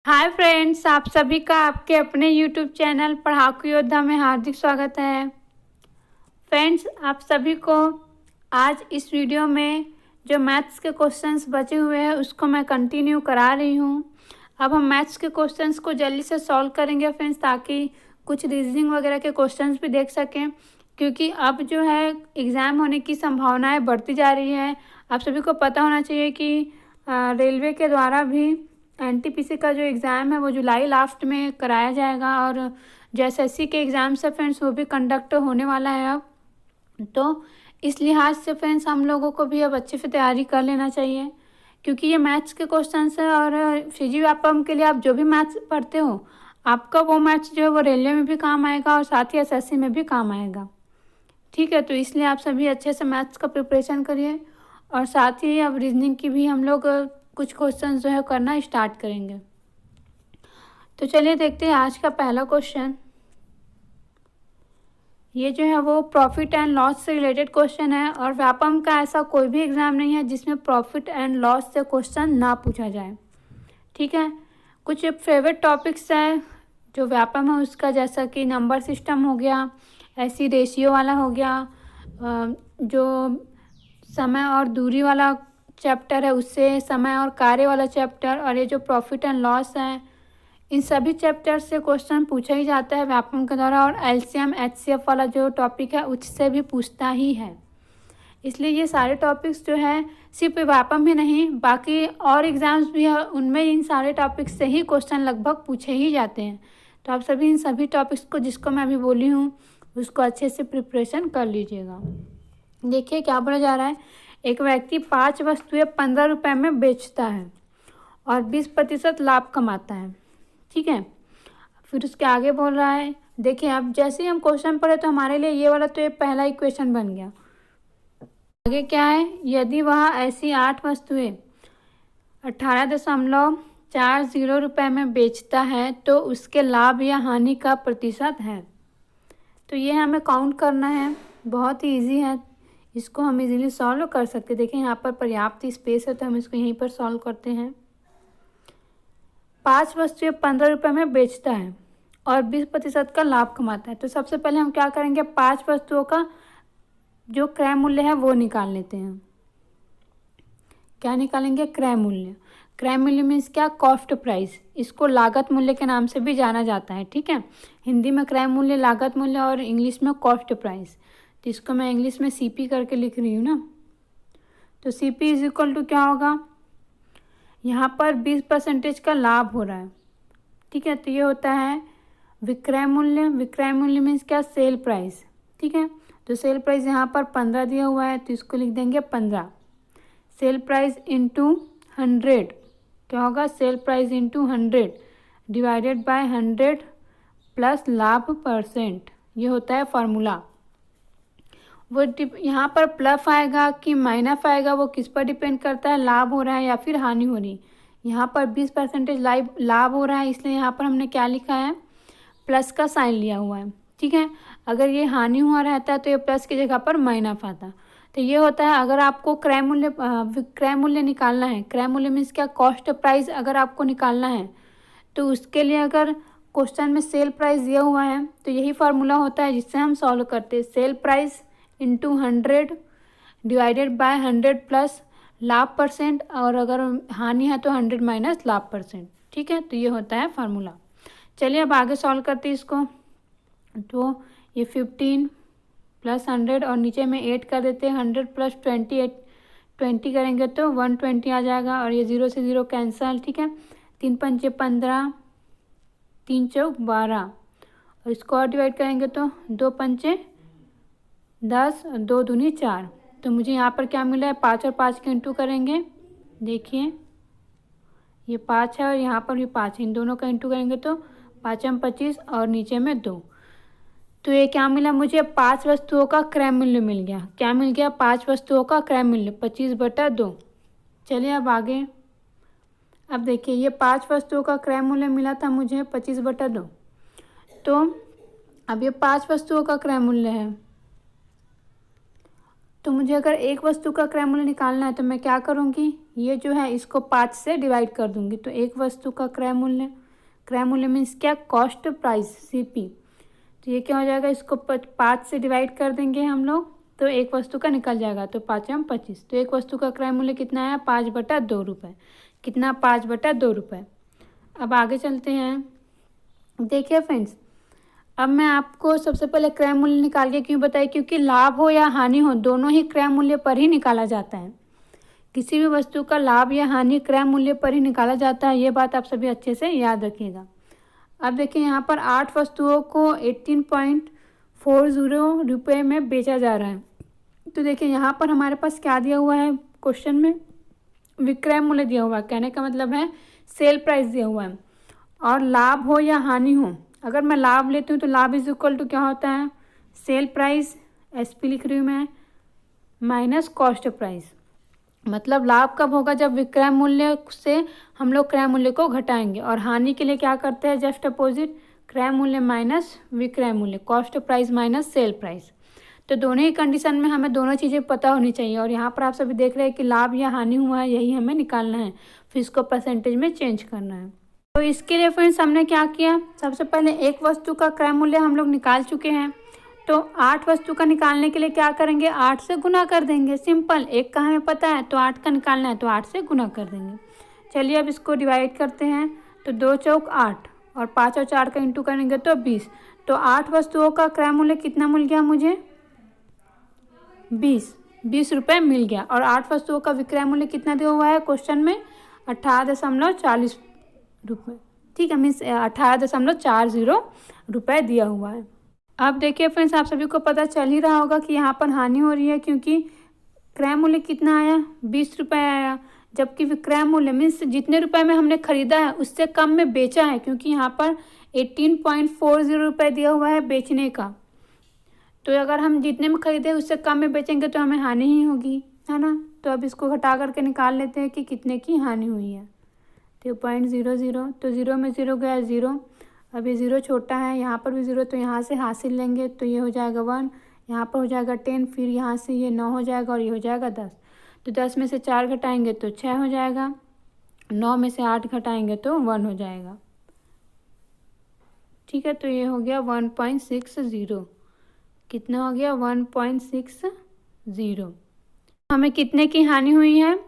Hi friends, आप सभी का आपके अपने यूट्यूब चैनल पढ़ाकू योद्धा में हार्दिक स्वागत है। फ्रेंड्स, आप सभी को आज इस वीडियो में जो मैथ्स के क्वेश्चंस बचे हुए हैं उसको मैं कंटिन्यू करा रही हूँ। अब हम मैथ्स के क्वेश्चंस को जल्दी से सॉल्व करेंगे फ्रेंड्स, ताकि कुछ रीजनिंग वगैरह के क्वेश्चंस भी देख सकें, क्योंकि अब जो है एग्ज़ाम होने की संभावनाएँ बढ़ती जा रही है। आप सभी को पता होना चाहिए कि रेलवे के द्वारा भी एनटीपीसी का जो एग्ज़ाम है वो जुलाई लास्ट में कराया जाएगा, और जो एसएससी के एग्ज़ाम्स है फ्रेंड्स वो भी कंडक्ट होने वाला है अब। तो इस लिहाज से फ्रेंड्स हम लोगों को भी अब अच्छे से तैयारी कर लेना चाहिए, क्योंकि ये मैथ्स के क्वेश्चंस है और फिजी व्यापम के लिए आप जो भी मैथ्स पढ़ते हो आपका वो मैथ्स जो है वो रेलवे में भी काम आएगा और साथ ही एसएससी में भी काम आएगा। ठीक है, तो इसलिए आप सभी अच्छे से मैथ्स का प्रिपरेशन करिए, और साथ ही अब रीजनिंग की भी हम लोग कुछ क्वेश्चन जो है करना स्टार्ट करेंगे। तो चलिए देखते हैं आज का पहला क्वेश्चन। ये जो है वो प्रॉफिट एंड लॉस से रिलेटेड क्वेश्चन है, और व्यापम का ऐसा कोई भी एग्ज़ाम नहीं है जिसमें प्रॉफिट एंड लॉस से क्वेश्चन ना पूछा जाए। ठीक है, कुछ फेवरेट टॉपिक्स हैं जो व्यापम है उसका, जैसा कि नंबर सिस्टम हो गया, ऐसी रेशियो वाला हो गया, जो समय और दूरी वाला चैप्टर है उससे, समय और कार्य वाला चैप्टर, और ये जो प्रॉफिट एंड लॉस है, इन सभी चैप्टर से क्वेश्चन पूछा ही जाता है व्यापम के द्वारा। और एलसीएम एचसीएफ वाला जो टॉपिक है उससे भी पूछता ही है। इसलिए ये सारे टॉपिक्स जो है सिर्फ व्यापम ही नहीं, बाकी और एग्ज़ाम्स भी है उनमें इन सारे टॉपिक्स से ही क्वेश्चन लगभग पूछे ही जाते हैं। तो आप सभी इन सभी टॉपिक्स को जिसको मैं अभी बोली हूँ उसको अच्छे से प्रिपरेशन कर लीजिएगा। देखिए क्या बोला जा रहा है। एक व्यक्ति 5 वस्तुएं 15 रुपये में बेचता है और 20% लाभ कमाता है। ठीक है, फिर उसके आगे बोल रहा है, देखिए अब जैसे ही हम क्वेश्चन पढ़े तो हमारे लिए ये वाला तो ये पहला ही क्वेश्चन बन गया। आगे क्या है, यदि वह ऐसी 8 वस्तुएं 18.40 रुपये में बेचता है तो उसके लाभ या हानि का प्रतिशत है। तो ये हमें काउंट करना है, बहुत ही ईजी है, इसको हम इजीली सॉल्व कर सकते हैं। देखिए यहाँ पर पर्याप्त स्पेस है तो हम इसको यहीं पर सॉल्व करते हैं। 5 वस्तुएं 15 रुपये में बेचता है और 20% का लाभ कमाता है। तो सबसे पहले हम क्या करेंगे, 5 वस्तुओं का जो क्रय मूल्य है वो निकाल लेते हैं। क्या निकालेंगे, क्रय मूल्य। क्रय मूल्य मीन्स क्या, कॉस्ट प्राइस। इसको लागत मूल्य के नाम से भी जाना जाता है। ठीक है, हिंदी में क्रय मूल्य, लागत मूल्य, और इंग्लिश में कॉस्ट प्राइस। तो इसको मैं इंग्लिश में सीपी करके लिख रही हूँ ना। तो सीपी इज इक्वल टू क्या होगा, यहाँ पर 20% का लाभ हो रहा है। ठीक है, तो ये होता है विक्रय मूल्य। विक्रय मूल्य मीन्स क्या, सेल प्राइस। ठीक है, तो सेल प्राइस यहाँ पर 15 दिया हुआ है तो इसको लिख देंगे 15। सेल प्राइस इंटू 100 क्या होगा, sale price into 100 divided by 100 plus लाभ %। ये होता है फार्मूला। वो यहाँ पर प्लस आएगा कि माइनस आएगा वो किस पर डिपेंड करता है, लाभ हो रहा है या फिर हानि हो रही। यहाँ पर 20% लाभ हो रहा है, इसलिए यहाँ पर हमने क्या लिखा है, प्लस का साइन लिया हुआ है। ठीक है, अगर ये हानि हुआ रहता है तो ये प्लस की जगह पर माइनस आता। तो ये होता है, अगर आपको क्रय मूल्य निकालना है, क्रय मूल्य मीन्स क्या, कॉस्ट प्राइस अगर आपको निकालना है तो उसके लिए अगर क्वेश्चन में सेल प्राइस दिया हुआ है तो यही फार्मूला होता है जिससे हम सॉल्व करते हैं। Sale price into 100 divided by 100 plus लाभ %, और अगर हानि है तो 100 माइनस लाभ %। ठीक है, तो ये होता है फार्मूला। चलिए अब आगे सॉल्व करते हैं इसको। तो ये 15 प्लस 100 और नीचे में 8 कर देते हैं। 100 प्लस 20 करेंगे तो 120 आ जाएगा, और ये 0 से 0 कैंसल। ठीक है, 3 पंचे 15, 3 चौक 12, और इसको और डिवाइड करेंगे तो 2 पंचे 10 और 2 दूनी 4। तो मुझे यहाँ पर क्या मिला है, 5 और 5 के इंटू करेंगे। देखिए ये 5 है और यहाँ पर भी 5 है, इन दोनों का इंटू करेंगे तो 5 में 25 और नीचे में 2। तो ये क्या मिला मुझे, 5 वस्तुओं का क्रय मूल्य मिल गया। क्या मिल गया, 5 वस्तुओं का क्रय मूल्य 25/2। चलिए अब आगे। अब देखिए ये 5 वस्तुओं का क्रय मूल्य मिला था मुझे 25/2। तो अब ये 5 वस्तुओं का क्रय मूल्य है, तो मुझे अगर एक वस्तु का क्रय मूल्य निकालना है तो मैं क्या करूँगी, ये जो है इसको 5 से डिवाइड कर दूँगी। तो एक वस्तु का क्रय मूल्य मीन्स क्या, कॉस्ट प्राइस CP। तो ये क्या हो जाएगा, इसको 5 से डिवाइड कर देंगे हम लोग, तो एक वस्तु का निकल जाएगा। तो 5×5 25। तो एक वस्तु का क्रय मूल्य कितना है, 5/2 रुपये। कितना, 5/2 रुपये। अब आगे चलते हैं। देखिए फ्रेंड्स, अब मैं आपको सबसे पहले क्रय मूल्य निकाल के क्यों बताई, क्योंकि लाभ हो या हानि हो दोनों ही क्रय मूल्य पर ही निकाला जाता है। किसी भी वस्तु का लाभ या हानि क्रय मूल्य पर ही निकाला जाता है, ये बात आप सभी अच्छे से याद रखिएगा। अब देखिए यहाँ पर 8 वस्तुओं को 18.40 रुपये में बेचा जा रहा है। तो देखिए यहाँ पर हमारे पास क्या दिया हुआ है, क्वेश्चन में विक्रय मूल्य दिया हुआ है, कहने का मतलब है सेल प्राइस दिया हुआ है। और लाभ हो या हानि हो, अगर मैं लाभ लेती हूँ तो लाभ इज इक्वल टू क्या होता है, सेल प्राइस SP लिख रही हूँ मैं, माइनस कॉस्ट प्राइस। मतलब लाभ कब होगा, जब विक्रय मूल्य से हम लोग क्रय मूल्य को घटाएंगे। और हानि के लिए क्या करते हैं, जस्ट अपोजिट, क्रय मूल्य माइनस विक्रय मूल्य, cost price minus sale price. तो दोनों ही कंडीशन में हमें दोनों चीज़ें पता होनी चाहिए। और यहाँ पर आप सभी देख रहे हैं कि लाभ या हानि हुआ है, यही हमें निकालना है, फिर इसको परसेंटेज में चेंज करना है। तो इसके लिए फ्रेंड्स हमने क्या किया, सबसे पहले एक वस्तु का क्रय मूल्य हम लोग निकाल चुके हैं। तो 8 वस्तु का निकालने के लिए क्या करेंगे, 8 से गुना कर देंगे, सिंपल। एक का हमें पता है तो 8 का निकालना है तो 8 से गुना कर देंगे। चलिए अब इसको डिवाइड करते हैं। तो 2 चौक 8 और 5 और 4 का इंटू करेंगे तो 20। तो 8 वस्तुओं का क्रय मूल्य कितना मिल गया मुझे, 20 रुपये मिल गया। और 8 वस्तुओं का विक्रय मूल्य कितना दिया हुआ है क्वेश्चन में, 18.40 रुपये। ठीक है, मीन्स 18.40 रुपये दिया हुआ है। अब देखिए फ्रेंड्स, आप सभी को पता चल ही रहा होगा कि यहाँ पर हानि हो रही है, क्योंकि क्रय मूल्य कितना आया, 20 रुपये आया। जबकि विक्रय मूल्य मीन्स जितने रुपए में हमने खरीदा है उससे कम में बेचा है, क्योंकि यहाँ पर 18.40 रुपये दिया हुआ है बेचने का। तो अगर हम जितने में खरीदे उससे कम में बेचेंगे तो हमें हानि ही होगी, है ना। तो अब इसको घटा करके निकाल लेते हैं कि कितने की हानि हुई है। तो 0.00, तो 0 में 0 गया 0। अब ये 0 छोटा है, यहाँ पर भी 0, तो यहाँ से हासिल लेंगे तो ये हो जाएगा 1, यहाँ पर हो जाएगा 10, फिर यहाँ से ये 9 हो जाएगा और ये हो जाएगा 10। तो 10 में से 4 घटाएंगे तो 6 हो जाएगा, 9 में से 8 घटाएंगे तो 1 हो जाएगा। ठीक है, तो ये हो गया 1.60। कितना हो गया, 1.60। हमें कितने की हानि हुई है,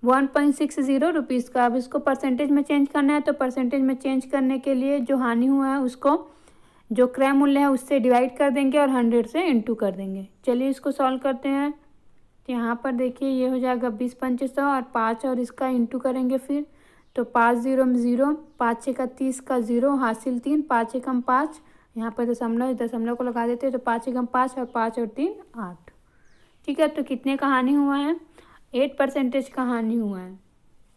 1.60 रुपीज़ का। अब इसको परसेंटेज में चेंज करना है, तो परसेंटेज में चेंज करने के लिए जो हानि हुआ है उसको जो क्रय मूल्य है उससे डिवाइड कर देंगे और 100 से इंटू कर देंगे। चलिए इसको सॉल्व करते हैं। तो यहाँ पर देखिए ये हो जाएगा 20×5 और 5 और इसका इंटू करेंगे फिर। तो 5 0 में 0, 5 6 का 30 का 0, हासिल 3, 5 1 5, यहाँ पर दशमलव को लगा देते हैं। तो 5 1 5 और 5 और 3 8। ठीक है, तो कितने का हानि हुआ है, 8% का हानि हुआ है।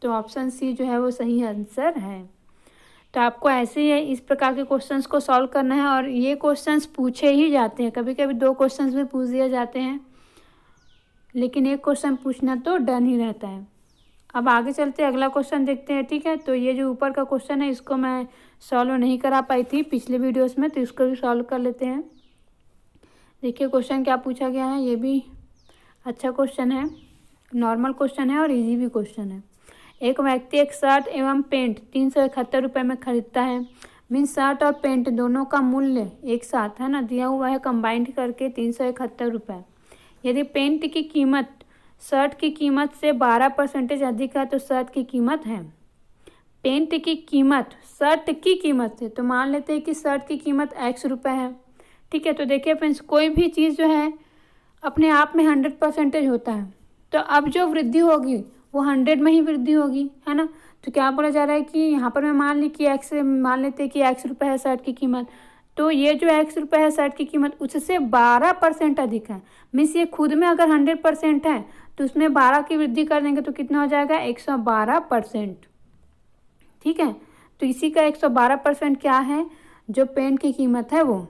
तो ऑप्शन सी जो है वो सही आंसर है। तो आपको ऐसे ही इस प्रकार के क्वेश्चंस को सॉल्व करना है। और ये क्वेश्चंस पूछे ही जाते हैं, कभी कभी 2 क्वेश्चंस भी पूछ दिए जाते हैं, लेकिन एक क्वेश्चन पूछना तो डन ही रहता है। अब आगे चलते अगला क्वेश्चन देखते हैं। ठीक है, तो ये जो ऊपर का क्वेश्चन है इसको मैं सॉल्व नहीं करा पाई थी पिछले वीडियोस में, तो इसको भी सॉल्व कर लेते हैं। देखिए क्वेश्चन क्या पूछा गया है, ये भी अच्छा क्वेश्चन है, नॉर्मल क्वेश्चन है और इजी भी क्वेश्चन है। एक व्यक्ति एक शर्ट एवं पेंट 371 रुपये में खरीदता है। मीन्स शर्ट और पेंट दोनों का मूल्य एक साथ है ना, दिया हुआ है कंबाइंड करके 371 रुपये। यदि पेंट की कीमत शर्ट की कीमत से 12% अधिक है तो शर्ट की कीमत है, पेंट की कीमत शर्ट की कीमत से, तो मान लेते हैं कि शर्ट की कीमत X रुपये है। ठीक है, तो देखिए फ्रेंड्स, कोई भी चीज़ जो है अपने आप में 100% होता है, तो अब जो वृद्धि होगी वो 100 में ही वृद्धि होगी, है ना। तो क्या बोला जा रहा है कि यहाँ पर मैं मान लेते हैं कि X रुपये है शर्ट की कीमत, तो ये जो X रुपये है शर्ट की कीमत उससे 12% अधिक है। मीन्स ये खुद में अगर 100% है तो उसमें 12 की वृद्धि कर देंगे तो कितना हो जाएगा, 112%। ठीक है, तो इसी का 112% क्या है, जो पेंट की कीमत है वो।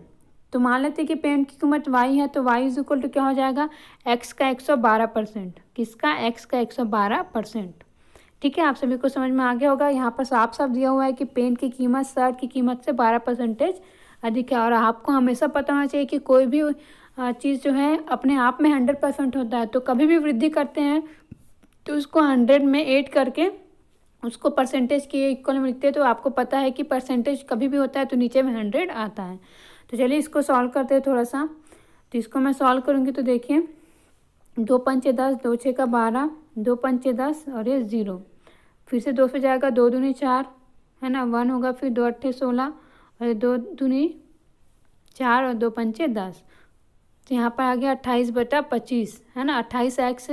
तो मान लेते हैं कि पेंट की कीमत y है, तो y इज इक्वल टू क्या हो जाएगा, x का 112%। किसका, x का 112%। ठीक है, आप सभी को समझ में आ गया होगा। यहाँ पर साफ साफ दिया हुआ है कि पेंट की कीमत शर्ट की कीमत से 12% अधिक है। और आपको हमेशा पता होना चाहिए कि कोई भी चीज़ जो है अपने आप में 100% होता है। तो कभी भी वृद्धि करते हैं तो उसको 100 में ऐड करके उसको परसेंटेज के इक्वल में लिखते हैं। तो आपको पता है कि परसेंटेज कभी भी होता है तो नीचे में 100 आता है। तो चलिए इसको सॉल्व करते हैं थोड़ा सा। तो इसको मैं सॉल्व करूँगी तो देखिए 2 पंचे 10, 2 छः का 12, 2 पंचे 10 और ये 0। फिर से 2 से जाएगा, 2 दूनी 4 है ना, 1 होगा, फिर 2 अट्ठे 16 और 2 दूनी 4 और 2 पंचे 10। तो यहाँ पर आ गया 28/25 है ना, 28x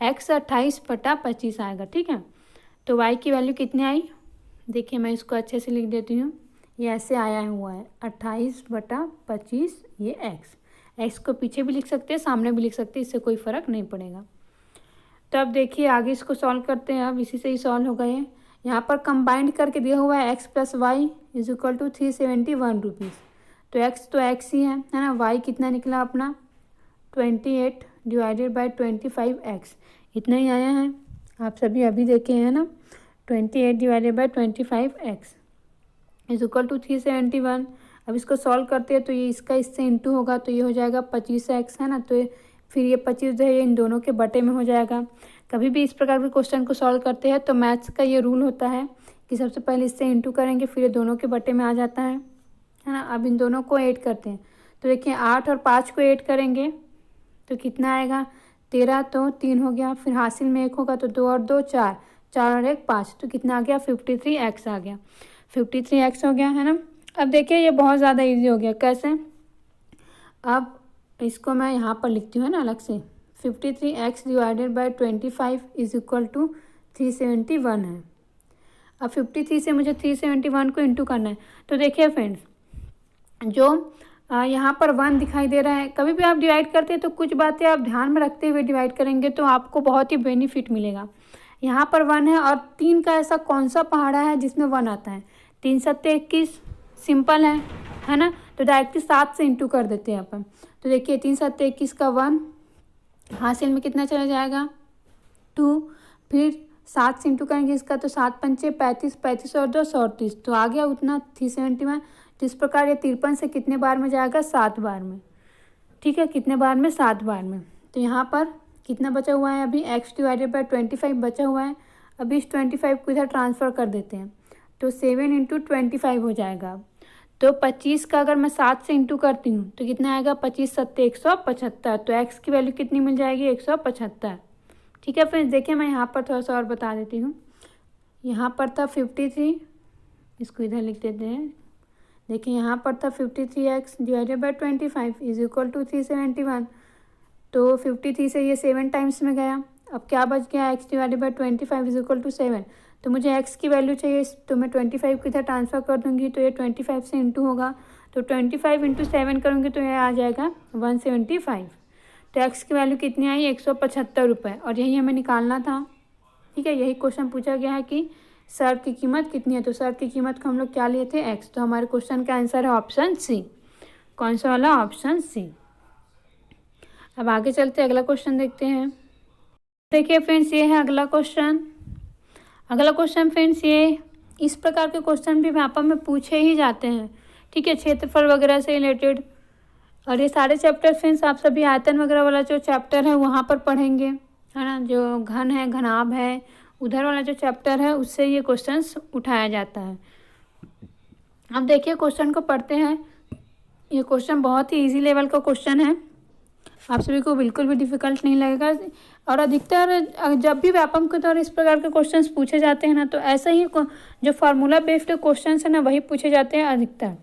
28/25 आएगा। ठीक है, तो y की वैल्यू कितनी आई देखिए, मैं इसको अच्छे से लिख देती हूँ। ये ऐसे आया हुआ है 28/25 ये x को पीछे भी लिख सकते हैं, सामने भी लिख सकते हैं, इससे कोई फ़र्क नहीं पड़ेगा। तो अब देखिए आगे इसको सॉल्व करते हैं। अब इसी से ही सॉल्व होगा ये। यहाँ पर कंबाइंड करके दिया हुआ है x + y = 371 रुपीज़। तो x ही है ना। y कितना निकला अपना 28 / 25x, इतना ही आया है। आप सभी अभी देखे हैं ना, 28 / 25x = 371। अब इसको सॉल्व करते हैं तो ये इसका इससे इंटू होगा तो ये हो जाएगा 25x है ना। तो फिर ये 25 जो है ये इन दोनों के बटे में हो जाएगा। कभी भी इस प्रकार के क्वेश्चन को सॉल्व करते हैं तो मैथ्स का ये रूल होता है कि सबसे पहले इससे इंटू करेंगे, फिर ये दोनों के बटे में आ जाता है ना। अब इन दोनों को ऐड करते हैं तो देखिए 8 और 5 को ऐड करेंगे तो कितना आएगा 13, तो 3 हो गया, फिर हासिल में 1 होगा तो 2 और 2 4, 4 और 1 5, तो कितना आ गया 53x आ गया, 53x हो गया है ना। अब देखिए ये बहुत ज़्यादा इजी हो गया। कैसे, अब इसको मैं यहाँ पर लिखती हूँ है ना अलग से। 53x / 25 = 371 है। अब 53 से मुझे 371 को इंटू करना है। तो देखिए फ्रेंड्स, जो यहाँ पर 1 दिखाई दे रहा है, कभी भी आप डिवाइड करते हैं तो कुछ बातें आप ध्यान में रखते हुए डिवाइड करेंगे तो आपको बहुत ही बेनिफिट मिलेगा। यहाँ पर 1 है और 3 का ऐसा कौन सा पहाड़ा है जिसमें 1 आता है। 3 × 7 = 21, सिंपल है ना। तो डायरेक्टली 7 से इंटू कर देते हैं अपन। तो देखिए 3 × 7 = 21 का 1, हासिल में कितना चला जाएगा 2, फिर 7 से इंटू करेंगे इसका तो 7 पंचे 35, 35 और 2 34, तो आ गया उतना 371। तो इस प्रकार ये 53 से कितने बार में जाएगा 7 बार में। ठीक है, कितने बार में 7 बार में। तो यहाँ पर कितना बचा हुआ है अभी x / 25 बचा हुआ है। अभी इस 25 को इधर ट्रांसफ़र कर देते हैं तो 7 × 25 हो जाएगा। तो 25 का अगर मैं 7 से इंटू करती हूँ तो कितना आएगा 25 × 7 = 175। तो x की वैल्यू कितनी मिल जाएगी 175। ठीक है फ्रेंड्स, देखिए मैं यहाँ पर थोड़ा सा और बता देती हूँ। यहाँ पर था 53, इसको इधर लिख देते हैं। देखिए यहाँ पर था 53x / 25 = 371। तो 53 से ये 7 टाइम्स में गया। अब क्या बच गया x / 25 = 7। तो मुझे x की वैल्यू चाहिए तो मैं 25 को इधर ट्रांसफ़र कर दूँगी तो ये 25 से इंटू होगा। तो 25 × 7 करूँगी तो ये आ जाएगा 175। तो x की वैल्यू कितनी आई 175 रुपये, और यही हमें निकालना था। ठीक है, यही क्वेश्चन पूछा गया है कि सर्फ की कीमत कितनी है। तो सर्फ की कीमत को हम लोग क्या लिए थे x। तो हमारे क्वेश्चन का आंसर है ऑप्शन सी। कौन सा वाला, ऑप्शन सी। अब आगे चलते अगला क्वेश्चन देखते हैं। देखिए फ्रेंड्स, ये है अगला क्वेश्चन। अगला क्वेश्चन फ्रेंड्स, ये इस प्रकार के क्वेश्चन भी व्यापक में पूछे ही जाते हैं। ठीक है, क्षेत्रफल वगैरह से रिलेटेड। और ये सारे चैप्टर फ्रेंड्स आप सभी आयतन वगैरह वाला जो चैप्टर है वहाँ पर पढ़ेंगे है ना। जो घन है, घनाभ है, उधर वाला जो चैप्टर है उससे ये क्वेश्चंस उठाया जाता है। अब देखिए क्वेश्चन को पढ़ते हैं। ये क्वेश्चन बहुत ही इजी लेवल का क्वेश्चन है, आप सभी को बिल्कुल भी डिफ़िकल्ट नहीं लगेगा। और अधिकतर जब भी व्यापक के तौर इस प्रकार के क्वेश्चंस पूछे जाते हैं ना तो ऐसा ही जो फार्मूला बेस्ड क्वेश्चंस है ना वही पूछे जाते हैं अधिकतर।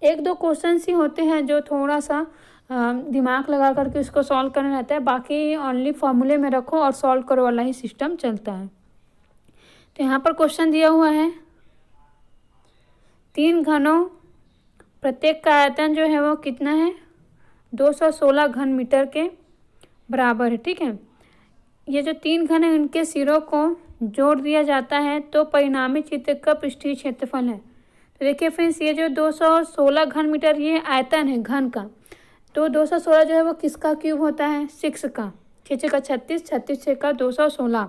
1-2 क्वेश्चंस ही होते हैं जो थोड़ा सा दिमाग लगा करके उसको सॉल्व करना रहता है, बाकी ओनली फार्मूले में रखो और सॉल्व करो वाला ही सिस्टम चलता है। तो यहाँ पर क्वेश्चन दिया हुआ है 3 घनों, प्रत्येक का आयतन जो है वो कितना है 216 घन मीटर के बराबर है। ठीक है, ये जो 3 घन है उनके सिरों को जोड़ दिया जाता है तो परिणामी चित्र का पृष्ठीय क्षेत्रफल है। तो देखिए फ्रेंड्स, ये जो 216 घन मीटर ये आयतन है घन का, तो 216 जो है वो किसका क्यूब होता है 6 का। 6 का 36, 36 6 का 216।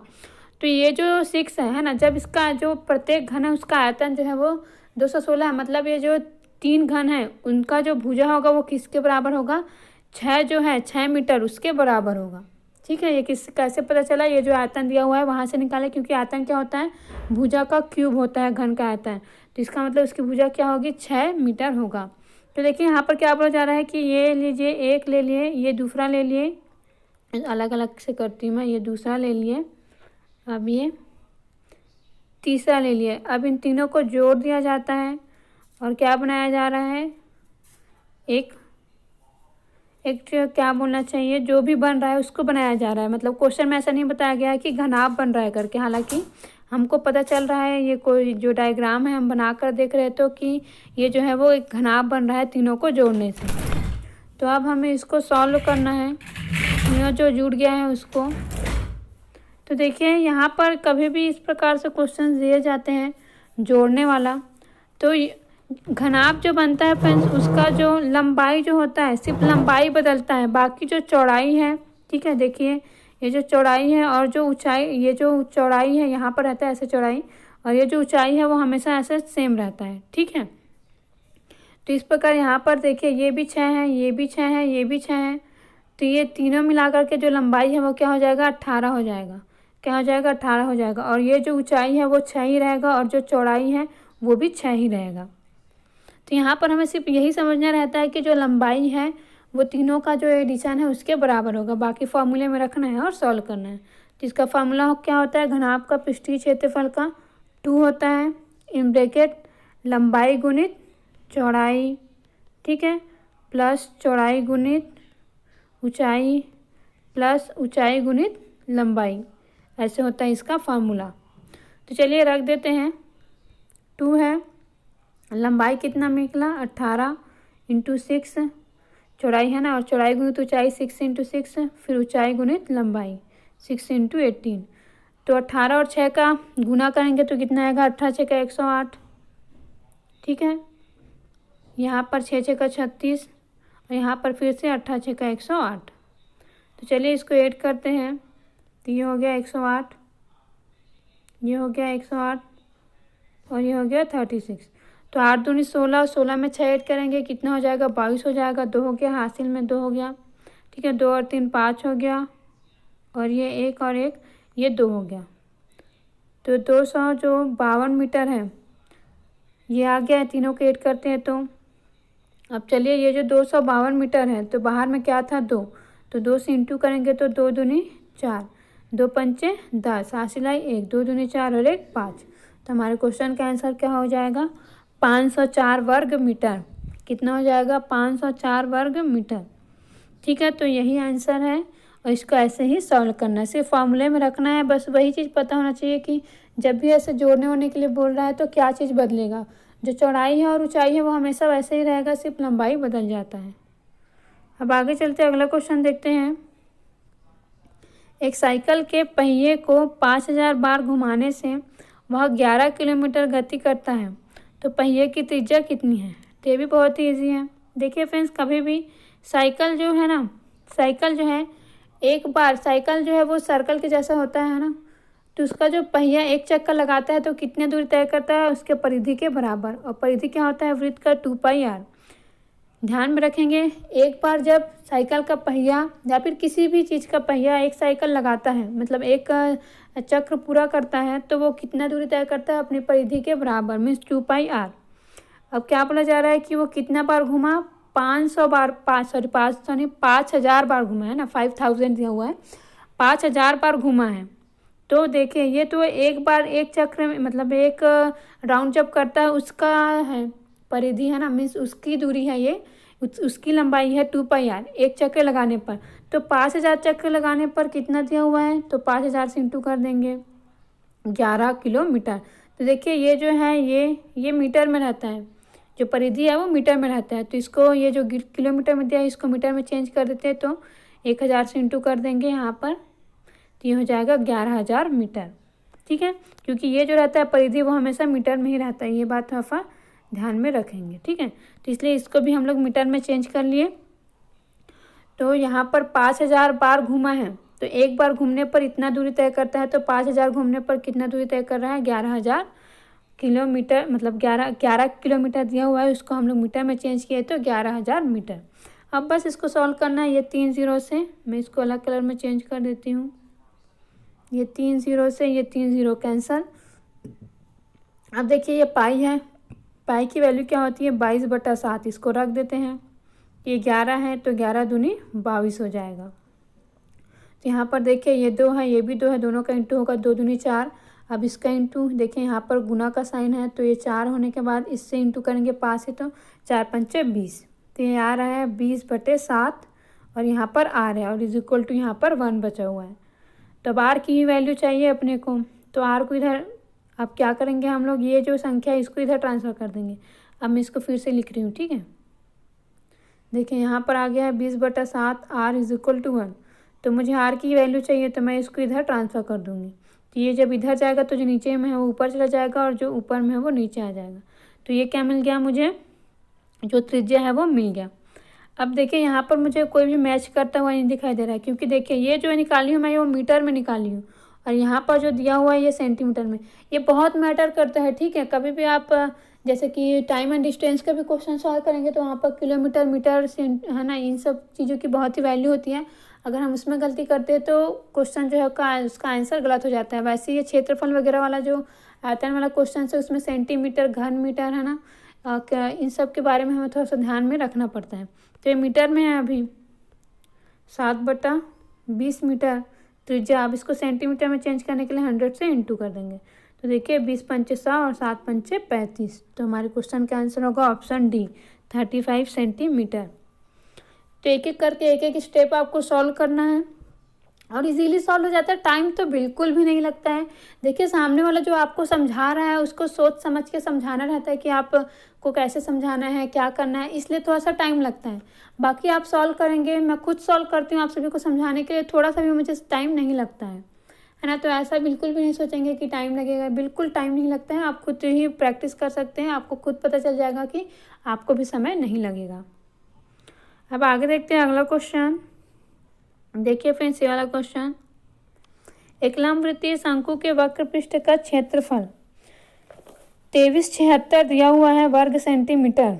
तो ये जो 6 है ना, जब इसका जो प्रत्येक घन है उसका आयतन जो है वो 216 है, मतलब ये जो 3 घन है उनका जो भुजा होगा वो किसके बराबर होगा 6 जो है 6 मीटर उसके बराबर होगा। ठीक है, ये कैसे पता चला? ये जो आयतन दिया हुआ है वहाँ से निकाले, क्योंकि आयतन क्या होता है? भुजा का क्यूब होता है, घन का आयतन। तो इसका मतलब उसकी भुजा क्या होगी? 6 मीटर होगा। तो देखिए यहाँ पर क्या बोला जा रहा है कि ये लीजिए, एक ले लिए, ये दूसरा ले लिए, अलग अलग से करती हूँ मैं, ये दूसरा ले लिए, अब ये तीसरा ले लिए। अब इन तीनों को जोड़ दिया जाता है और क्या बनाया जा रहा है? एक क्या बोलना चाहिए, जो भी बन रहा है उसको बनाया जा रहा है। मतलब क्वेश्चन में ऐसा नहीं बताया गया है कि घनाभ बन रहा है करके, हालांकि हमको पता चल रहा है, ये कोई जो डायग्राम है हम बना कर देख रहे तो कि ये जो है वो एक घनाभ बन रहा है तीनों को जोड़ने से। तो अब हमें इसको सॉल्व करना है, तीनों जो जुड़ गया है उसको। तो देखिए यहाँ पर कभी भी इस प्रकार से क्वेश्चन दिए जाते हैं जोड़ने वाला, तो घनाभ जो बनता है फ्रेंड्स, उसका जो लंबाई जो होता है, सिर्फ लंबाई बदलता है, बाकी जो चौड़ाई है, ठीक है, देखिए ये जो चौड़ाई है और जो ऊंचाई, ये जो चौड़ाई है यहाँ पर रहता है ऐसे चौड़ाई, और ये जो ऊंचाई है वो हमेशा ऐसे सेम रहता है। ठीक है, तो इस प्रकार यहाँ पर देखिए ये भी 6 है, ये भी 6 है, ये भी 6 है, तो ये तीनों मिलाकर के जो लंबाई है वो क्या हो जाएगा? 18 हो जाएगा। क्या हो जाएगा? 18 हो जाएगा। और ये जो ऊंचाई है वो 6 ही रहेगा और जो चौड़ाई है वो भी 6 ही रहेगा। तो यहाँ पर हमें सिर्फ यही समझना रहता है कि जो लंबाई है वो तीनों का जो एडिशन है उसके बराबर होगा, बाकी फॉर्मूले में रखना है और सॉल्व करना है। तो इसका फार्मूला क्या होता है? घनाभ का पृष्ठीय क्षेत्रफल का 2 होता है, इन ब्रैकेट लंबाई गुणित चौड़ाई, ठीक है, प्लस चौड़ाई गुणित ऊंचाई प्लस ऊंचाई गुणित लंबाई, ऐसे होता है इसका फार्मूला। तो चलिए रख देते हैं। 2 है, लंबाई कितना निकला? 18 इंटू 6, चौड़ाई है ना, और चौड़ाई गुणित ऊंचाई 6 इंटू 6, फिर ऊंचाई गुणित लंबाई 6 इंटू 18। तो 18 और 6 का गुना करेंगे तो कितना आएगा? 18 6 का 108, ठीक है, यहाँ पर 6 6 का 36 और यहाँ पर फिर से 18 6 का 108। तो चलिए इसको ऐड करते हैं, तो ये हो गया 108, ये हो गया 108 और ये हो गया 36। तो 8 दूनी 16, 16 में 6 ऐड करेंगे कितना हो जाएगा? 22 हो जाएगा। 2 हो गया, हासिल में 2 हो गया, ठीक है, 2 और 3 5 हो गया, और ये 1 और 1 ये 2 हो गया। तो 252 मीटर है, ये आ गया है। तीनों को ऐड करते हैं तो अब चलिए ये जो 252 मीटर है, तो बाहर में क्या था? 2, तो 2 से इंटू करेंगे तो 2 दूनी 4, 2 पंचे 10, हासिल आई 1, 2 दूनी 4 और 1 5। तो हमारे क्वेश्चन का आंसर क्या हो जाएगा? 504 वर्ग मीटर। कितना हो जाएगा? 504 वर्ग मीटर। ठीक है, तो यही आंसर है और इसको ऐसे ही सॉल्व करना है, सिर्फ फॉर्मूले में रखना है। बस वही चीज़ पता होना चाहिए कि जब भी ऐसे जोड़ने होने के लिए बोल रहा है तो क्या चीज़ बदलेगा। जो चौड़ाई है और ऊंचाई है वो हमेशा वैसे ही रहेगा, सिर्फ लंबाई बदल जाता है। अब आगे चलते अगला क्वेश्चन देखते हैं। एक साइकिल के पहिए को 5000 बार घुमाने से वह 11 किलोमीटर गति करता है, तो पहिए की त्रिज्या कितनी है? तो ये भी बहुत ही ईजी है। देखिए फ्रेंड्स, कभी भी साइकिल जो है ना, साइकिल जो है एक बार, साइकिल जो है वो सर्कल के जैसा होता है ना, तो उसका जो पहिया एक चक्कर लगाता है तो कितने दूरी तय करता है? उसके परिधि के बराबर। और परिधि क्या होता है? वृत्त का 2πr। ध्यान में रखेंगे, एक बार जब साइकिल का पहिया या फिर किसी भी चीज़ का पहिया एक साइकिल लगाता है, मतलब एक चक्र पूरा करता है, तो वो कितना दूरी तय करता है? अपनी परिधि के बराबर, मीन्स 2πr। अब क्या बोला जा रहा है कि वो कितना बार घुमा? 500 बार, 5000 बार घुमा है ना, 5000 दिया हुआ है, 5000 बार घुमा है। तो देखिए ये तो एक बार एक चक्र में, मतलब एक राउंड जब करता है उसका है परिधि है ना, मीन्स उसकी दूरी है ये, उसकी लंबाई है 2πr एक चक्कर लगाने पर। तो 5000 चक्कर लगाने पर कितना दिया हुआ है? तो 5000 से इंटू कर देंगे 11 किलोमीटर। तो देखिए ये जो है ये मीटर में रहता है, जो परिधि है वो मीटर में रहता है। तो इसको ये जो किलोमीटर में दिया है इसको मीटर में चेंज कर देते हैं, तो 1000 से इंटू कर देंगे यहाँ पर, तो ये हो जाएगा 11000 मीटर। ठीक है, क्योंकि ये जो रहता है परिधि वो हमेशा मीटर में ही रहता है, ये बात आप ध्यान में रखेंगे। ठीक है, तो इसलिए इसको भी हम लोग मीटर में चेंज कर लिए। तो यहाँ पर 5000 बार घूमा है, तो एक बार घूमने पर इतना दूरी तय करता है, तो 5000 घूमने पर कितना दूरी तय कर रहा है? 11000 किलोमीटर, मतलब 11 किलोमीटर दिया हुआ है, उसको हम लोग मीटर में चेंज किए तो 11000 मीटर। अब बस इसको सॉल्व करना है। ये 3 0 से मैं इसको अलग कलर में चेंज कर देती हूँ। ये 3 0 से ये 3 0 कैंसल। अब देखिए ये पाई है, पाई की वैल्यू क्या होती है 22/7। इसको रख देते हैं। ये 11 है तो 11 दूनी 22 हो जाएगा। तो यहाँ पर देखिए ये 2 है, ये भी 2 है, दोनों का इंटू होगा 2 दूनी 4। अब इसका इंटू देखिए यहाँ पर गुना का साइन है तो ये 4 होने के बाद इससे इंटू करेंगे 5 है तो 4 पंचे 20। तो ये आ रहा है 20/7 और यहाँ पर आर है और इज इक्वल टू यहाँ पर 1 बचा हुआ है। तो अब आर की ही वैल्यू चाहिए अपने को, तो आर को इधर अब क्या करेंगे हम लोग, ये जो संख्या है इसको इधर ट्रांसफ़र कर देंगे। अब मैं इसको फिर से लिख रही हूँ, ठीक है। देखिए यहाँ पर आ गया है 20/7 आर इज इक्वल टू 1। तो मुझे आर की वैल्यू चाहिए तो मैं इसको इधर ट्रांसफ़र कर दूँगी। तो ये जब इधर जाएगा तो जो नीचे में है वो ऊपर चला जाएगा और जो ऊपर में है वो नीचे आ जाएगा। तो ये क्या मिल गया मुझे, जो त्रिज्या है वो मिल गया। अब देखिए यहाँ पर मुझे कोई भी मैच करता हुआ नहीं दिखाई दे रहा है, क्योंकि देखिए ये जो निकाली हूँ मैं वो मीटर में निकाली हूँ और यहाँ पर जो दिया हुआ है ये सेंटीमीटर में। ये बहुत मैटर करता है, ठीक है। कभी भी आप जैसे कि टाइम एंड डिस्टेंस का भी क्वेश्चन सॉल्व करेंगे तो वहाँ पर किलोमीटर, मीटर, है ना, इन सब चीज़ों की बहुत ही वैल्यू होती है। अगर हम उसमें गलती करते हैं तो क्वेश्चन जो है उसका आंसर गलत हो जाता है। वैसे ये क्षेत्रफल वगैरह वाला जो आयतन वाला क्वेश्चन है उसमें सेंटीमीटर, घन मीटर, है ना, इन सब के बारे में हमें थोड़ा सा ध्यान में रखना पड़ता है। तो ये मीटर में है अभी 7/20 मीटर त्रिज्या। अब इसको सेंटीमीटर में चेंज करने के लिए 100 से इंटू कर देंगे। तो देखिए 20 पंचे 100 और 7 पंचे 35। तो हमारे क्वेश्चन का आंसर होगा ऑप्शन डी 35 सेंटीमीटर। तो एक एक करके एक एक स्टेप आपको सॉल्व करना है और इजीली सॉल्व हो जाता है। टाइम तो बिल्कुल भी नहीं लगता है। देखिए सामने वाला जो आपको समझा रहा है उसको सोच समझ के समझाना रहता है कि आपको कैसे समझाना है, क्या करना है, इसलिए थोड़ा सा टाइम लगता है। बाकी आप सॉल्व करेंगे, मैं खुद सॉल्व करती हूँ आप सभी को समझाने के लिए, थोड़ा सा भी मुझे टाइम नहीं लगता है ना। तो ऐसा बिल्कुल भी नहीं सोचेंगे कि टाइम लगेगा, बिल्कुल टाइम नहीं लगता है। आप खुद ही प्रैक्टिस कर सकते हैं, आपको खुद पता चल जाएगा कि आपको भी समय नहीं लगेगा। अब आगे देखते हैं अगला क्वेश्चन। देखिए फ्रेंड्स ये वाला क्वेश्चन, एक लंबवृत्तीय शंकु के वक्र पृष्ठ का क्षेत्रफल 2376 दिया हुआ है वर्ग सेंटीमीटर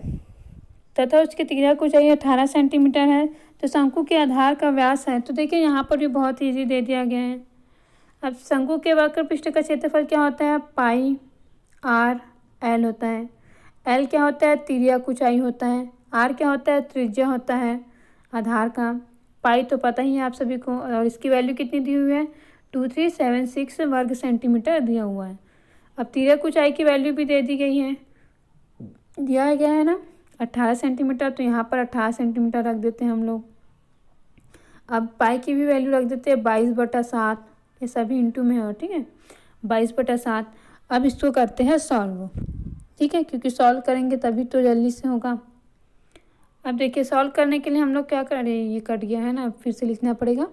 तथा उसकी त्रिज्या को चाहिए 18 सेंटीमीटर है। तो शंकु के आधार का व्यास है। तो देखिए यहाँ पर भी बहुत ईजी दे दिया गया है। अब शंकु के वक्र पृष्ठ का क्षेत्रफल क्या होता है, पाई आर एल होता है। एल क्या होता है, तिर्यक ऊंचाई होता है। आर क्या होता है, त्रिज्या होता है आधार का। पाई तो पता ही है आप सभी को, और इसकी वैल्यू कितनी दी हुई है 2376 वर्ग सेंटीमीटर दिया हुआ है। अब तिर्यक ऊंचाई की वैल्यू भी दे दी गई है, दिया गया है ना 18 सेंटीमीटर। तो यहाँ पर 18 सेंटीमीटर रख देते हैं हम लोग। अब पाई की भी वैल्यू रख देते हैं 22/7, ये सभी इंटू में है, ठीक है 22/7। अब इसको करते हैं सॉल्व, ठीक है, क्योंकि सॉल्व करेंगे तभी तो जल्दी से होगा। अब देखिए सॉल्व करने के लिए हम लोग क्या कर रहे हैं, ये कट गया है ना, फिर से लिखना पड़ेगा।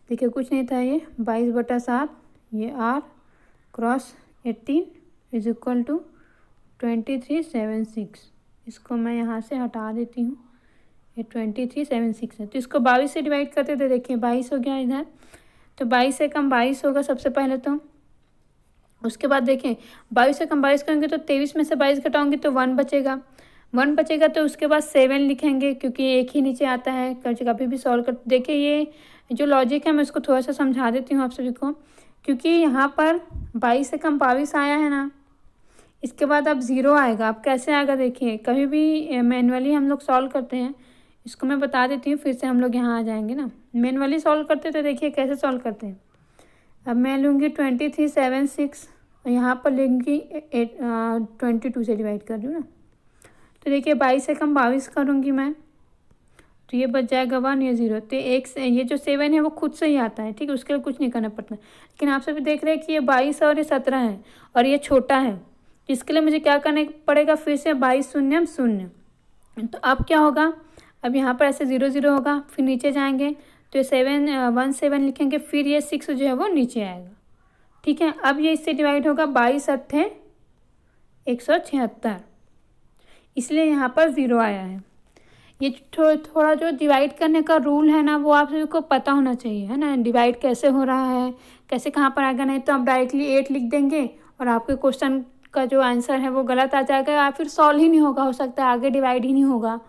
देखिए कुछ नहीं था, ये 22/7, ये r cross 18 is equal to 2376। इसको मैं यहाँ से हटा देती हूँ, ये 2376 है। तो इसको 22 से डिवाइड करते थे, देखिए 22 हो गया इधर। तो 22 से कम 22 होगा सबसे पहले तो। उसके बाद देखें 22 से कम 22 करेंगे तो 23 में से 22 घटाऊंगी तो 1 बचेगा। 1 बचेगा तो उसके बाद 7 लिखेंगे, क्योंकि एक ही नीचे आता है। कभी भी सॉल्व कर, देखिए ये जो लॉजिक है मैं इसको थोड़ा सा समझा देती हूँ आप सभी को। क्योंकि यहाँ पर 22 से कम 22 आया है ना, इसके बाद अब 0 आएगा। अब कैसे आएगा देखिए, कभी भी मैनुअली हम लोग सॉल्व करते हैं, इसको मैं बता देती हूँ, फिर से हम लोग यहाँ आ जाएंगे ना। मैनुअली सॉल्व करते तो देखिए कैसे सॉल्व करते हैं। अब मैं लूँगी 2376, यहाँ पर लूँगी 22 से डिवाइड कर रही हूँ ना। तो देखिए 22 से कम 22 करूँगी मैं, तो ये बच जाएगा 1, ये 0। तो एक से ये जो 7 है वो खुद से ही आता है, ठीक है, उसके लिए कुछ नहीं करना पड़ता। लेकिन आप सभी देख रहे हैं कि ये 22 और ये 17 है और ये छोटा है, इसके लिए मुझे क्या करना पड़ेगा, फिर से 22 शून्य 0। तो अब क्या होगा, अब यहाँ पर ऐसे 0 0 होगा, फिर नीचे जाएंगे तो ये 7 लिखेंगे, फिर ये 6 जो है वो नीचे आएगा, ठीक है। अब ये इससे डिवाइड होगा 22 8 176, इसलिए यहाँ पर 0 आया है। ये थोड़ा जो डिवाइड करने का रूल है ना वो आप सभी को पता होना चाहिए, है ना, डिवाइड कैसे हो रहा है, कैसे कहाँ पर आएगा। नहीं तो आप डायरेक्टली 8 लिख देंगे और आपके क्वेश्चन का जो आंसर है वो गलत आ जाएगा या फिर सॉल्व ही नहीं होगा, हो सकता है आगे डिवाइड ही नहीं होगा।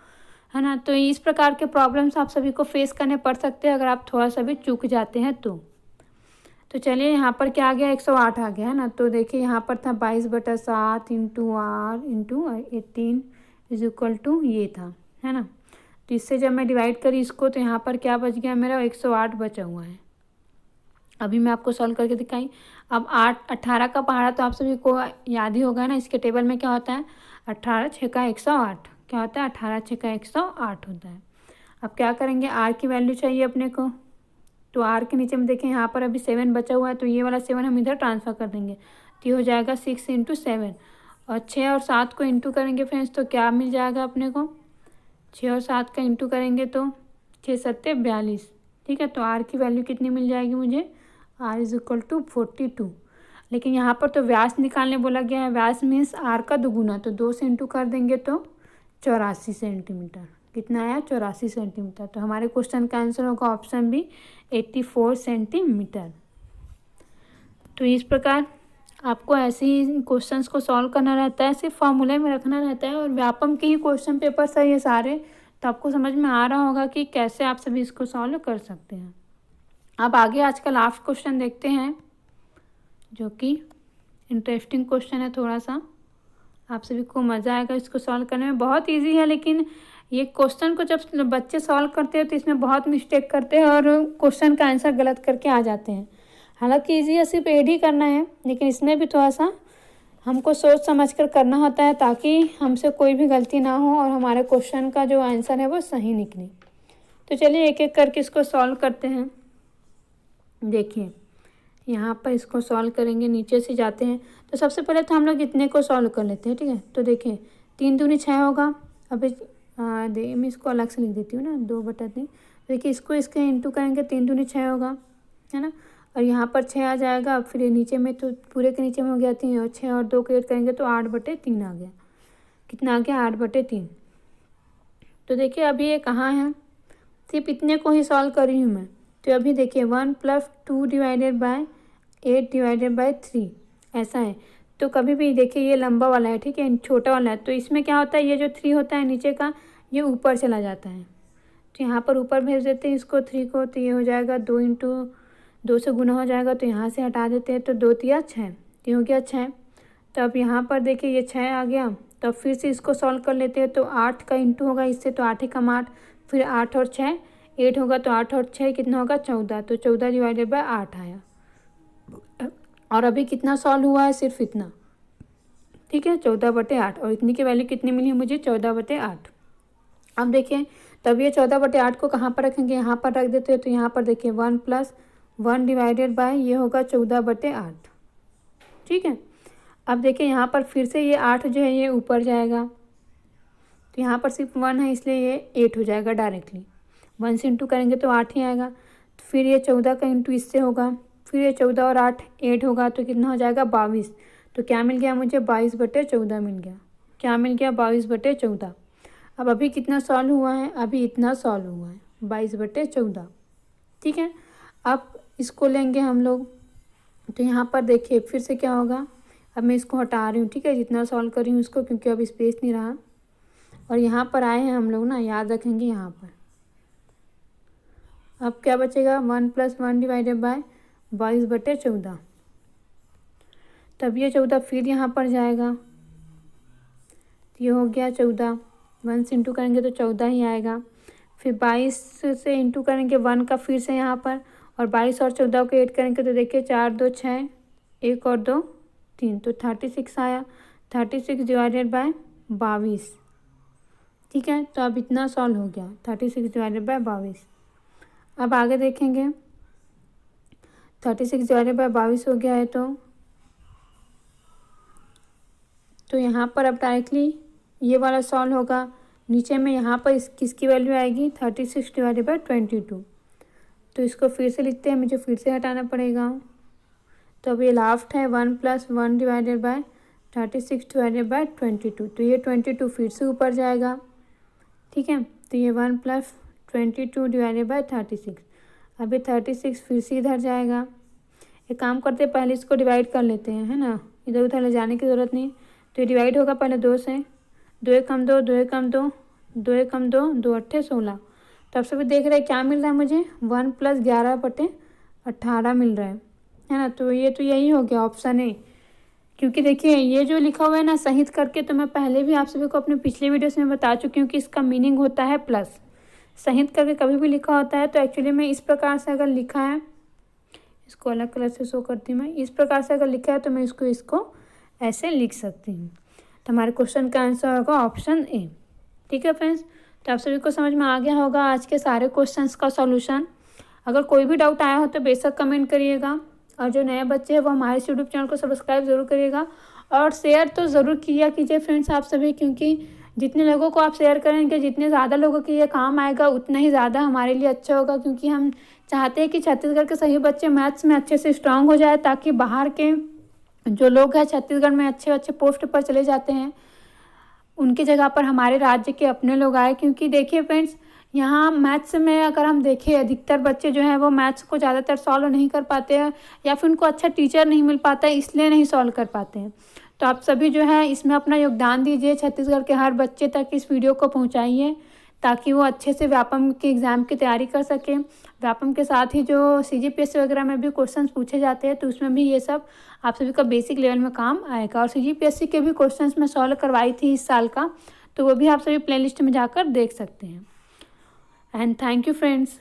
है ना। तो इस प्रकार के प्रॉब्लम्स आप सभी को फेस करने पड़ सकते हैं अगर आप थोड़ा सा भी चूक जाते हैं तो चलिए यहाँ पर क्या आ गया, 108 आ गया, है ना। तो देखिए यहाँ पर था 22/7 into r into 18 is equal to ये था, है ना। तो इससे जब मैं डिवाइड करी इसको तो यहाँ पर क्या बच गया मेरा, 108 बचा हुआ है। अभी मैं आपको सॉल्व करके दिखाई। अब 18 का पहाड़ा तो आप सभी को याद ही होगा ना, इसके टेबल में क्या होता है, 18 छक्का 108 क्या होता है, 18 छक्का 108 होता है। अब क्या करेंगे, आर की वैल्यू चाहिए अपने को, तो आर के नीचे में देखें यहाँ पर अभी 7 बचा हुआ है, तो ये वाला 7 हम इधर ट्रांसफ़र कर देंगे, तो ये हो जाएगा 6 इंटू 7, और 6 और 7 को इंटू करेंगे फ्रेंड्स तो क्या मिल जाएगा अपने को, 6 और 7 का इंटू करेंगे तो 6 सत्ते 42, ठीक है। तो आर की वैल्यू कितनी मिल जाएगी मुझे, आर इज इक्वल टू 42। लेकिन यहाँ पर तो व्यास निकालने बोला गया है, व्यास मीन्स आर का दुगुना, तो 2 से इंटू कर देंगे तो 84 सेंटीमीटर, कितना आया 84 सेंटीमीटर। तो हमारे क्वेश्चन का आंसर होगा ऑप्शन बी 84 सेंटीमीटर। तो इस प्रकार आपको ऐसे ही क्वेश्चंस को सॉल्व करना रहता है, सिर्फ फॉर्मूले में रखना रहता है, और व्यापम के ही क्वेश्चन पेपर्स है ये सारे, तो आपको समझ में आ रहा होगा कि कैसे आप सभी इसको सॉल्व कर सकते हैं। अब आगे आज का लास्ट क्वेश्चन देखते हैं, जो कि इंटरेस्टिंग क्वेश्चन है, थोड़ा सा आप सभी को मज़ा आएगा इसको सॉल्व करने में। बहुत इजी है, लेकिन ये क्वेश्चन को जब बच्चे सॉल्व करते हैं तो इसमें बहुत मिस्टेक करते हैं और क्वेश्चन का आंसर गलत करके आ जाते हैं। हालांकि इजी है, सिर्फ एड ही करना है, लेकिन इसमें भी थोड़ा सा हमको सोच समझ कर करना होता है ताकि हमसे कोई भी गलती ना हो और हमारे क्वेश्चन का जो आंसर है वो सही निकले। तो चलिए एक एक करके इसको सॉल्व करते हैं। देखिए यहाँ पर इसको सॉल्व करेंगे, नीचे से जाते हैं, तो सबसे पहले तो हम लोग इतने को सॉल्व कर लेते हैं, ठीक है। तो देखिए 3 दूनी 6 होगा, अब मैं इसको अलग से लिख देती हूँ ना, 2/3। देखिए इसको इसके इंटू करेंगे, 3 दूनी 6 होगा, है ना, और यहाँ पर 6 आ जाएगा। फिर ये नीचे में तो पूरे के नीचे में हो गया 3, और 6 और 2 को ऐड करेंगे तो 8/3 आ गया, कितना आ गया 8/3। तो देखिए अभी ये कहाँ है, सिर्फ इतने को ही सॉल्व कर रही हूँ मैं। तो अभी देखिए 1 + 2 डिवाइडेड बाय 8 डिवाइडेड बाय 3 ऐसा है। तो कभी भी देखिए ये लंबा वाला है, ठीक है, छोटा वाला है, तो इसमें क्या होता है, ये जो 3 होता है नीचे का ये ऊपर चला जाता है, तो यहाँ पर ऊपर भेज देते हैं इसको 3 को, तो ये हो जाएगा 2 इंटू 2 से गुना हो जाएगा, तो यहाँ से हटा देते हैं, तो 2 तिया 6, तो हो गया 6। तो अब यहाँ पर देखिए ये 6 आ गया, तो फिर से इसको सॉल्व कर लेते हैं, तो 8 का इंटू होगा इससे, तो 8 एकम 8, फिर 8 और 6 8 होगा, तो 8 और 6 कितना होगा 14, तो 14 डिवाइडेड बाय 8 आया। और अभी कितना सॉल्व हुआ है, सिर्फ इतना, ठीक है, 14/8, और इतनी की वैल्यू कितनी मिली है मुझे, 14/8। अब देखिए तब ये 14/8 को कहाँ पर रखेंगे, यहाँ पर रख देते हैं, तो यहाँ पर देखिए 1 + 1 डिवाइडेड बाय ये होगा 14/8, ठीक है। अब देखिए यहाँ पर फिर से ये 8 जो है ये ऊपर जाएगा, तो यहाँ पर सिर्फ 1 है इसलिए ये 8 हो जाएगा डायरेक्टली, 1 से इंटू करेंगे तो 8 ही आएगा। तो फिर ये 14 का इंटू इससे होगा, फिर ये 14 और 8 8 होगा, तो कितना हो जाएगा 22। तो क्या मिल गया मुझे, 22/14 मिल गया, क्या मिल गया 22/14। अब अभी कितना सॉल्व हुआ है, अभी इतना सॉल्व हुआ है 22/14, ठीक है। अब इसको लेंगे हम लोग, तो यहाँ पर देखिए फिर से क्या होगा, अब मैं इसको हटा रही हूँ, ठीक है, जितना सॉल्व कर रही हूँ इसको, क्योंकि अब स्पेस नहीं रहा। और यहाँ पर आए हैं हम लोग ना, याद रखेंगे यहाँ पर। अब क्या बचेगा, 1 + 1 डिवाइडेड बाय 22/14, तब ये 14 फिर यहाँ पर जाएगा, तो ये हो गया 14, 1 से इंटू करेंगे तो 14 ही आएगा। फिर 22 से इंटू करेंगे 1 का फिर से यहाँ पर, और 22 और 14 को ऐड करेंगे तो देखिए 4 2 6, 1 और 2 3, तो 36 आया, 36 डिवाइडेड बाय 22, ठीक है। तो अब इतना सॉल्व हो गया, 36 डिवाइडेड बाय 22। अब आगे देखेंगे, 36 डिवाइडेड बाय 22 हो गया है, तो यहाँ पर अब डायरेक्टली ये वाला सॉल्व होगा। नीचे में यहाँ पर किसकी वैल्यू आएगी, 36 डिवाइडेड बाय 22, तो इसको फिर से लिखते हैं, मुझे फिर से हटाना पड़ेगा। तो अब ये लास्ट है 1 + 1 डिवाइडेड बाय 36 डिवाइडेड बाय 22, तो ये 22 फिर से ऊपर जाएगा, ठीक है। तो ये 1 + 22 डिवाइडेड बाय 36, अभी 36 फिर से इधर जाएगा। एक काम करते हैं, पहले इसको डिवाइड कर लेते हैं, है ना, इधर उधर ले जाने की ज़रूरत नहीं। तो ये डिवाइड होगा पहले 2 से, 2 एकम 2, 2 एकम 2, 2 एकम 2, 2 अट्ठे 16। तो आप सभी देख रहे हैं क्या मिल रहा है मुझे, 1 + 11/18 मिल रहा है ना। तो ये तो यही हो गया ऑप्शन ए। क्योंकि देखिए ये जो लिखा हुआ है ना सहित करके, तो मैं पहले भी आप सभी को अपने पिछले वीडियोस में बता चुकी हूँ कि इसका मीनिंग होता है प्लस। सहित करके कभी भी लिखा होता है तो एक्चुअली में इस प्रकार से अगर लिखा है, इसको अलग कलर से शो करती हूँ मैं, इस प्रकार से अगर लिखा है तो मैं इसको ऐसे लिख सकती हूँ। तो हमारे क्वेश्चन का आंसर होगा ऑप्शन ए। ठीक है फ्रेंड्स, तो आप सभी को समझ में आ गया होगा आज के सारे क्वेश्चंस का सॉल्यूशन। अगर कोई भी डाउट आया हो तो बेशक कमेंट करिएगा, और जो नए बच्चे हैं वो हमारे यूट्यूब चैनल को सब्सक्राइब ज़रूर करिएगा, और शेयर तो ज़रूर किया कीजिए फ्रेंड्स आप सभी, क्योंकि जितने लोगों को आप शेयर करेंगे, जितने ज़्यादा लोगों के ये काम आएगा, उतना ही ज़्यादा हमारे लिए अच्छा होगा। क्योंकि हम चाहते हैं कि छत्तीसगढ़ के सभी बच्चे मैथ्स में अच्छे से स्ट्रांग हो जाए, ताकि बाहर के जो लोग हैं छत्तीसगढ़ में अच्छे अच्छे पोस्ट पर चले जाते हैं, उनकी जगह पर हमारे राज्य के अपने लोग आए। क्योंकि देखिए फ्रेंड्स, यहाँ मैथ्स में अगर हम देखें, अधिकतर बच्चे जो हैं वो मैथ्स को ज़्यादातर सॉल्व नहीं कर पाते हैं, या फिर उनको अच्छा टीचर नहीं मिल पाता है, इसलिए नहीं सॉल्व कर पाते हैं। तो आप सभी जो है इसमें अपना योगदान दीजिए, छत्तीसगढ़ के हर बच्चे तक इस वीडियो को पहुँचाइए, ताकि वो अच्छे से व्यापम के एग्ज़ाम की तैयारी कर सकें। व्यापम के साथ ही जो CGPSC वगैरह में भी क्वेश्चंस पूछे जाते हैं, तो उसमें भी ये सब आप सभी का बेसिक लेवल में काम आएगा। और CGPSC के भी क्वेश्चंस मैं सॉल्व करवाई थी इस साल का, तो वो भी आप सभी प्लेलिस्ट में जाकर देख सकते हैं। And thank you friends.